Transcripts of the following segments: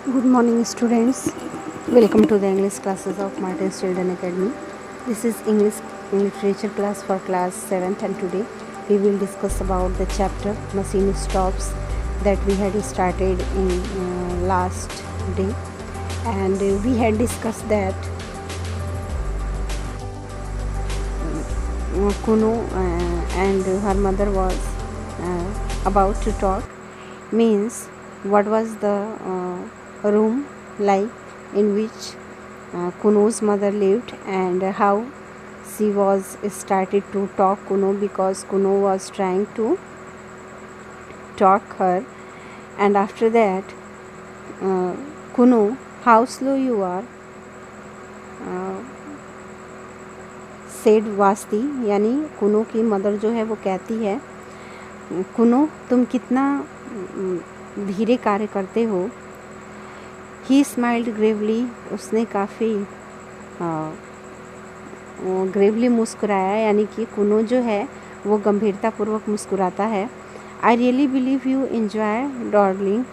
Good morning, students. Welcome to the English classes of Martin's Children Academy. This is English literature class for class 7th, and today we will discuss about the chapter Machine Stops that we had started in last day, and we had discussed that Kuno and her mother was about to talk. Means what was the room like in which Kuno's mother lived, and how she was started to talk Kuno because Kuno was trying to talk her. And after that, Kuno, how slow you are, said Vashti, यानी Kuno की mother जो है वो कहती है, कुनो तुम कितना धीरे कार्य करते हो. ही स्माइल्ड ग्रेवली, उसने काफ़ी ग्रेवली मुस्कुराया, यानी कि कुनो जो है वो गंभीरतापूर्वक मुस्कुराता है. I really believe you enjoy Darling,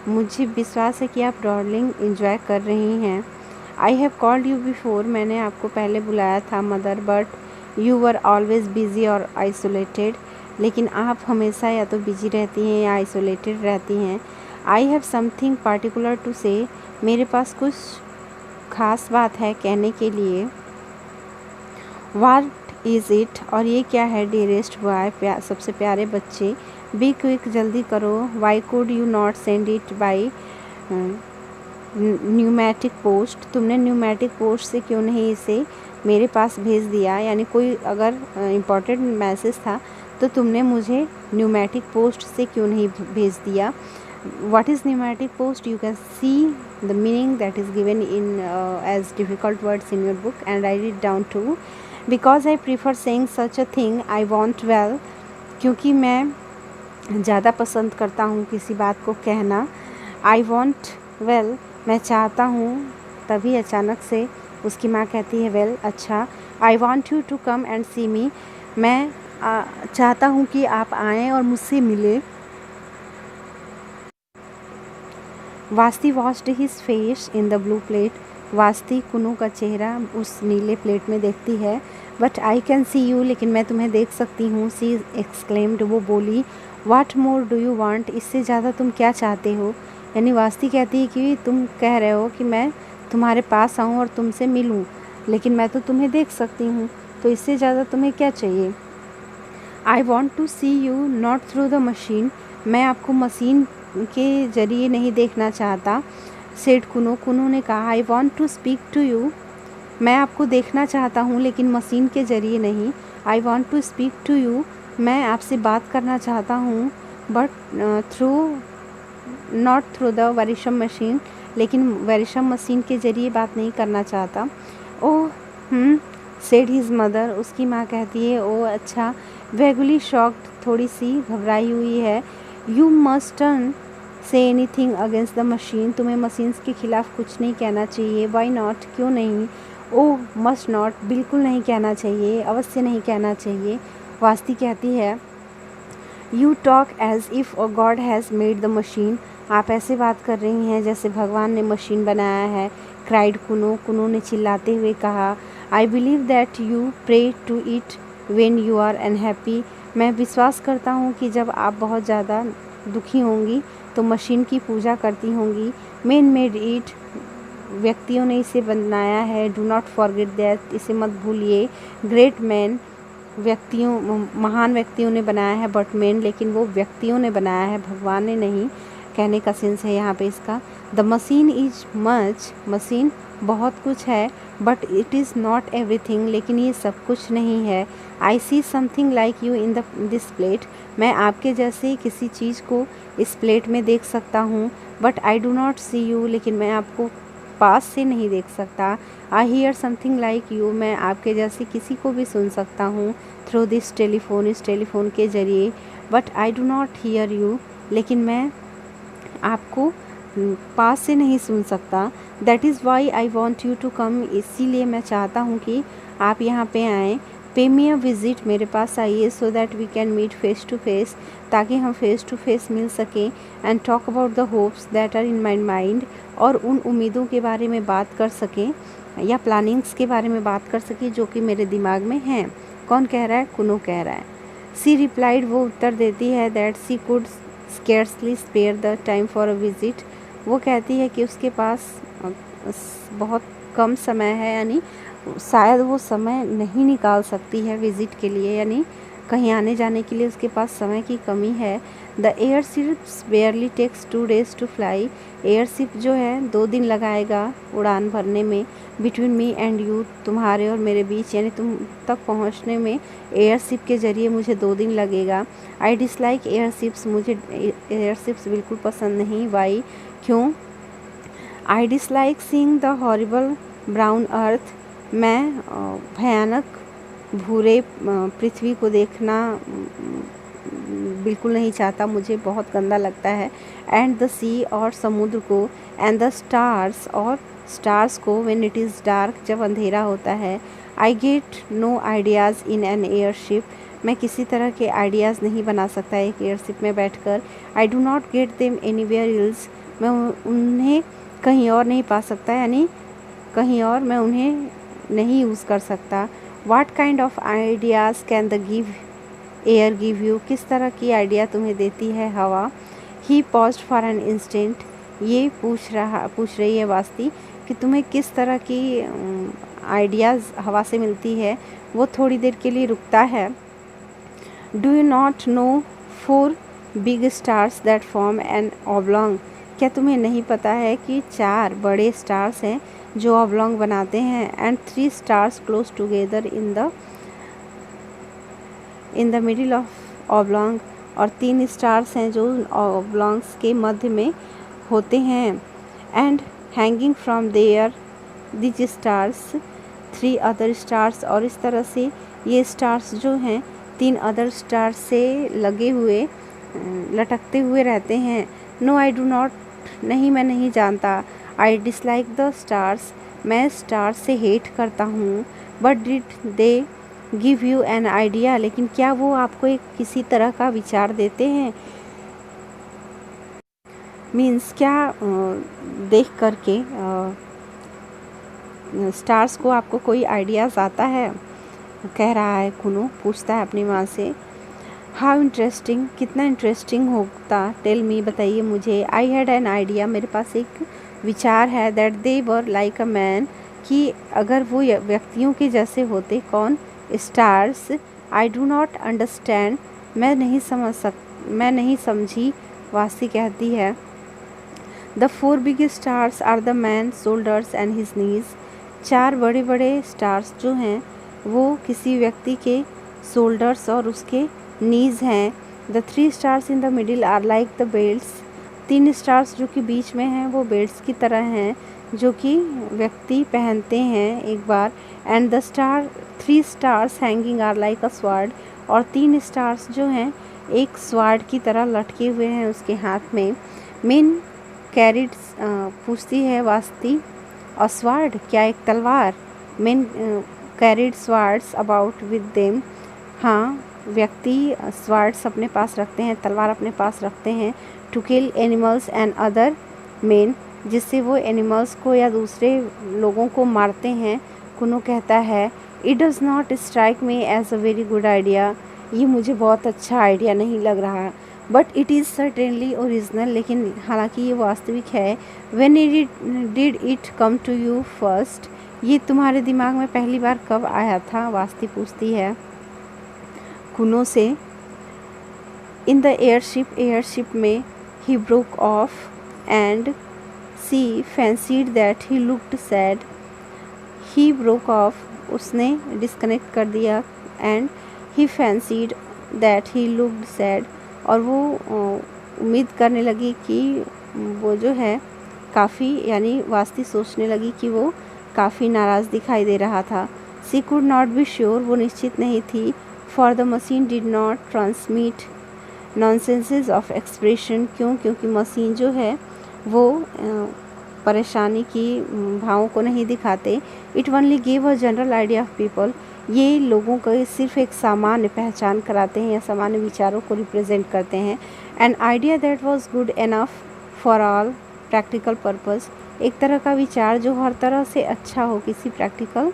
मुझे विश्वास है कि आप डॉर्लिंग इन्जॉय कर रही हैं. I have called you before, मैंने आपको पहले बुलाया था mother, but you were always busy और आइसोलेटेड, लेकिन आप हमेशा या तो बिजी रहती हैं या आइसोलेटेड रहती हैं. I have something particular to say, मेरे पास कुछ ख़ास बात है कहने के लिए. वाट इज़ इट, और ये क्या है. डियरेस्ट बॉय, सबसे प्यारे बच्चे. बी क्विक, जल्दी करो. Y could you not send it by pneumatic post, तुमने न्यूमेटिक पोस्ट से क्यों नहीं इसे मेरे पास भेज दिया, यानी कोई अगर इम्पोर्टेंट मैसेज था तो तुमने मुझे न्यूमेटिक पोस्ट से क्यों नहीं भेज दिया. What is pneumatic post, you can see the meaning that is given in as difficult words in your book and I read down to. Because I prefer saying such a thing, I want well, क्योंकि मैं ज़्यादा पसंद करता हूँ किसी बात को कहना. आई वॉन्ट वेल, मैं चाहता हूँ. तभी अचानक से उसकी माँ कहती है वेल, अच्छा. I want you to come and see me, मैं चाहता हूँ कि आप आएँ और मुझसे मिले. Vashti watched his face in the blue plate, Vashti Kuno का चेहरा उस नीले प्लेट में देखती है. But I can see you, लेकिन मैं तुम्हें देख सकती हूँ. सी एक्सक्लेम्ड, वो बोली. वाट मोर डू यू वांट, इससे ज़्यादा तुम क्या चाहते हो, यानी वास्ती कहती है कि तुम कह रहे हो कि मैं तुम्हारे पास आऊँ और तुमसे मिलूँ, लेकिन मैं तो तुम्हें देख सकती हूँ, तो इससे ज़्यादा तुम्हें क्या चाहिए. I want to see you not through the machine, मैं आपको मशीन के ज़रिए नहीं देखना चाहता. सेड कुनो, कुनो ने कहा. I want to speak to you, मैं आपको देखना चाहता हूँ लेकिन मशीन के ज़रिए नहीं. I want to speak to you, मैं आपसे बात करना चाहता हूँ, but through not through the wearisome machine, लेकिन वरिशम मशीन के ज़रिए बात नहीं करना चाहता. ओह सेड हिज मदर, उसकी माँ कहती है. ओह अच्छा. वेगुली शॉक्ड, थोड़ी सी घबराई हुई है. You mustn't say anything against the machine, तुम्हें मशीन्स के ख़िलाफ़ कुछ नहीं कहना चाहिए. वाई नॉट, क्यों नहीं. ओह मस्ट नॉट, बिल्कुल नहीं कहना चाहिए, अवश्य नहीं कहना चाहिए. वास्ती कहती है. You talk as if a god has made the machine, आप ऐसे बात कर रही हैं जैसे भगवान ने मशीन बनाया है. क्राइड कुनो, कुनो ने चिल्लाते हुए कहा. I believe that you pray to it when you are unhappy, मैं विश्वास करता हूँ कि जब आप बहुत ज़्यादा दुखी होंगी तो मशीन की पूजा करती होंगी. मैन मेड इट, व्यक्तियों ने इसे बनाया है. डू नॉट फॉरगेट दैट, इसे मत भूलिए. ग्रेट मैन, व्यक्तियों, महान व्यक्तियों ने बनाया है. बट मैन, लेकिन वो व्यक्तियों ने बनाया है, भगवान ने नहीं. कहने का सेंस है यहाँ पे इसका. The machine is much, machine बहुत कुछ है. But it is not everything, लेकिन ये सब कुछ नहीं है. I see something like you in this plate, मैं आपके जैसे किसी चीज़ को इस प्लेट में देख सकता हूँ. But I do not see you, लेकिन मैं आपको पास से नहीं देख सकता. I hear something like you, मैं आपके जैसे किसी को भी सुन सकता हूँ. थ्रू दिस टेलीफोन, इस टेलीफोन के ज़रिए. But I do not hear you, लेकिन मैं आपको पास से नहीं सुन सकता. That is why I want you to come, इसीलिए मैं चाहता हूँ कि आप यहाँ पे आएँ. पे मी अ विज़िट, मेरे पास आइए, so that we can meet face to face, ताकि हम फेस टू फेस मिल सकें, and talk about the hopes that are in my mind, और उन उम्मीदों के बारे में बात कर सकें या प्लानिंग्स के बारे में बात कर सकें जो कि मेरे दिमाग में हैं। कौन कह रहा है? कुनो कह रहा है। सी रिप्लाइड, वो उत्तर देती है, that she could scarcely spare the time for a visit, वो कहती है कि उसके पास बहुत कम समय है, यानी शायद वो समय नहीं निकाल सकती है विज़िट के लिए, यानी कहीं आने जाने के लिए उसके पास समय की कमी है। The airships barely takes 2 days to fly, airship जो है 2 दिन लगाएगा उड़ान भरने में। बिटवीन मी एंड यू, तुम्हारे और मेरे बीच, यानी तुम तक पहुंचने में एयरशिप के ज़रिए मुझे 2 दिन लगेगा। आई डिसलाइक एयरशिप्स, मुझे एयरशिप्स बिल्कुल पसंद नहीं। वाई, क्यों? I dislike seeing the horrible brown earth, मैं भयानक भूरे पृथ्वी को देखना बिल्कुल नहीं चाहता, मुझे बहुत गंदा लगता है। एंड द सी, और समुद्र को, एंड द स्टार्स, और स्टार्स को, व्हेन इट इज़ डार्क, जब अंधेरा होता है। I get no ideas in an airship, मैं किसी तरह के आइडियाज़ नहीं बना सकता एक एयरशिप में बैठकर। आई do not get them anywhere else, मैं उन्हें कहीं और नहीं पा सकता, यानी कहीं और मैं उन्हें नहीं यूज़ कर सकता। वाट kind of ideas can the give air give you, किस तरह की आइडिया तुम्हें देती है हवा। ही पॉज्ड फॉर एन इंस्टेंट, ये पूछ रही है वास्ती कि तुम्हें किस तरह की आइडियाज़ हवा से मिलती है। वो थोड़ी देर के लिए रुकता है। Do you not know 4 big stars that form an oblong, क्या तुम्हें नहीं पता है कि 4 बड़े स्टार्स हैं जो ऑब्लोंग बनाते हैं। And 3 stars close together in the middle of oblong, और 3 स्टार्स हैं जो ऑब्लोंग्स के मध्य में होते हैं। And hanging from there these stars 3 other stars, और इस तरह से ये स्टार्स जो हैं 3 अदर स्टार्स से लगे हुए लटकते हुए रहते हैं। नो आई डू नॉट, नहीं मैं नहीं जानता। आई डिसलाइक द स्टार्स, मैं स्टार्स से हेट करता हूँ। But did they give you an idea, लेकिन क्या वो आपको एक किसी तरह का विचार देते हैं। मीन्स क्या देख करके स्टार्स को आपको कोई आइडियाज़ आता है, कह रहा है कुनो, पूछता है अपनी माँ से। हाउ इंटरेस्टिंग, कितना इंटरेस्टिंग होता। टेल मी, बताइए मुझे। आई हैड एन आइडिया, मेरे पास एक विचार है। That they were like a man, कि अगर वो व्यक्तियों के जैसे होते। कौन? Stars. I do not understand, मैं नहीं समझी, वासी कहती है। The 4 big stars are the man shoulders and his knees, 4 बड़े बड़े स्टार्स जो हैं वो किसी व्यक्ति के शोल्डर्स और उसके नीज हैं। The 3 stars in the middle are like the belts, 3 stars जो कि बीच में हैं वो बेल्ट्स की तरह हैं जो कि व्यक्ति पहनते हैं एक बार। And the 3 stars hanging are like a sword, और 3 स्टार्स जो हैं एक स्वॉर्ड की तरह लटके हुए हैं उसके हाथ में। मेन कैरिड, पूछती है वास्ती, अ स्वॉर्ड, क्या एक तलवार। Main carried swords about with them, हाँ व्यक्ति स्वॉर्ड्स अपने पास रखते हैं, तलवार अपने पास रखते हैं। To kill animals and other men, जिससे वो एनिमल्स को या दूसरे लोगों को मारते हैं। कुनो कहता है, it does not strike me as a very good idea, ये मुझे बहुत अच्छा आइडिया नहीं लग रहा। But it is certainly original, लेकिन हालांकि ये वास्तविक है। When did it come to you first, ये तुम्हारे दिमाग में पहली बार कब आया था, वास्ती पूछती है कुनो से। इन द एयरशिप में। He broke off and she fancied that he looked sad, he broke off, उसने डिस्कनेक्ट कर दिया। And he fancied that he looked sad, और वो उम्मीद करने लगी कि वो जो है काफ़ी, यानी वास्ती सोचने लगी कि वो काफ़ी नाराज़ दिखाई दे रहा था। She could not be sure, वो निश्चित नहीं थी। For the machine did not transmit nuances of expression, क्योंकि मशीन जो है वो परेशानी की भावों को नहीं दिखाते। It only give a general idea of people, ये लोगों को सिर्फ एक सामान्य पहचान कराते हैं या सामान्य विचारों को रिप्रेजेंट करते हैं। An idea that was good enough for all practical purpose, एक तरह का विचार जो हर तरह से अच्छा हो किसी प्रैक्टिकल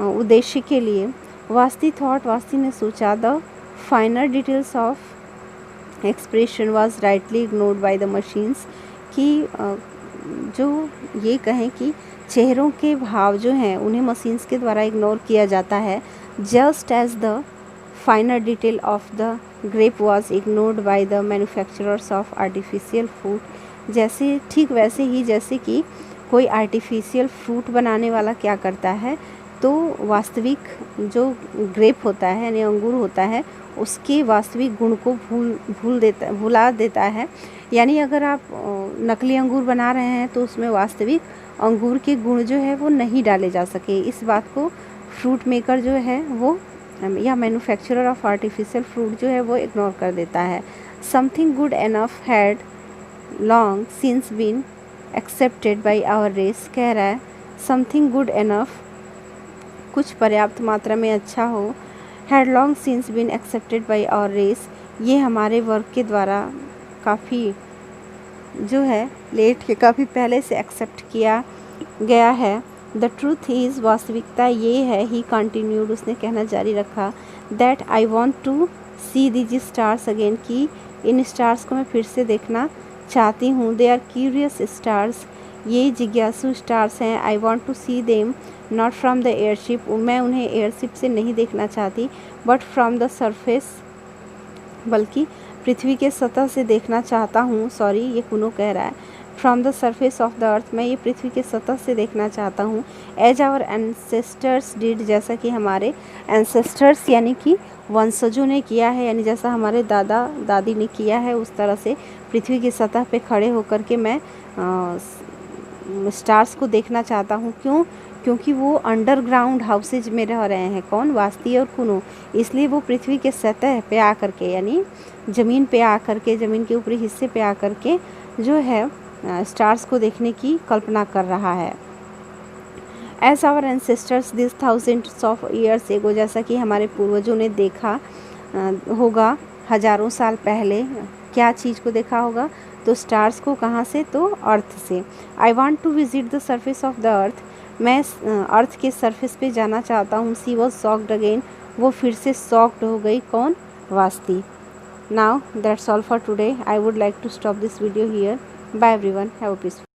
उद्देश्य के लिए। वास्ती थॉट, वास्ती ने सोचा, the फाइनर details of expression was rightly ignored by the machines, कि जो ये कहें कि चेहरों के भाव जो हैं उन्हें मशीन्स के द्वारा इग्नोर किया जाता है। Just as the finer detail of the grape was ignored by the manufacturers of artificial fruit, जैसे ठीक वैसे ही जैसे कि कोई आर्टिफिशियल फ्रूट बनाने वाला क्या करता है, तो वास्तविक जो ग्रेप होता है यानी अंगूर होता है उसके वास्तविक गुण को भुला देता है। यानी अगर आप नकली अंगूर बना रहे हैं तो उसमें वास्तविक अंगूर के गुण जो है वो नहीं डाले जा सके। इस बात को फ्रूट मेकर जो है वो या मैन्युफैक्चरर ऑफ आर्टिफिशियल फ्रूट जो है वो इग्नोर कर देता है। Something good enough had long since been accepted by our race, कह रहा है समथिंग गुड एनफ, कुछ पर्याप्त मात्रा में अच्छा हो, had long since been accepted by our race, ये हमारे वर्ग के द्वारा काफ़ी जो है लेट के काफ़ी पहले से एक्सेप्ट किया गया है। द ट्रूथ इज़, वास्तविकता ये है, ही कंटिन्यूड, उसने कहना जारी रखा, that I want to see these stars again, कि इन स्टार्स को मैं फिर से देखना चाहती हूँ। दे आर क्यूरियस स्टार्स, ये जिज्ञासु स्टार्स हैं। I want to see them not from the airship, मैं उन्हें एयरशिप से नहीं देखना चाहती, बट फ्रॉम द सरफेस, बल्कि पृथ्वी के सतह से देखना चाहता हूँ। सॉरी, ये कुनो कह रहा है, from the surface of the earth, मैं ये पृथ्वी के सतह से देखना चाहता हूँ। एज आवर एंसेस्टर्स डिड, जैसा कि हमारे एंसेस्टर्स यानी कि वंशजों ने किया है, यानी जैसा हमारे दादा दादी ने किया है उस तरह से पृथ्वी की सतह पे खड़े होकर के मैं स्टार्स को देखना चाहता हूँ। क्यों? क्योंकि वो अंडरग्राउंड हाउसेज में रह रहे हैं, कौन? वास्ती और कुनो, इसलिए वो पृथ्वी के सतह पे आकर के यानी ज़मीन पे आकर के, ज़मीन के ऊपरी हिस्से पे आकर के जो है स्टार्स को देखने की कल्पना कर रहा है। As our ancestors did thousands of years ago, जैसा कि हमारे पूर्वजों ने देखा होगा हज़ारों साल पहले, क्या चीज़ को देखा होगा? तो स्टार्स को, कहाँ से? तो अर्थ से। I want to visit the surface of the earth, मैं अर्थ के सरफेस पे जाना चाहता हूँ। सी वॉज शॉक्ड अगेन, वो फिर से शॉक्ड हो गई, कौन? Vashti. Now that's all for today, I would like to stop this video here. Bye everyone, have a peaceful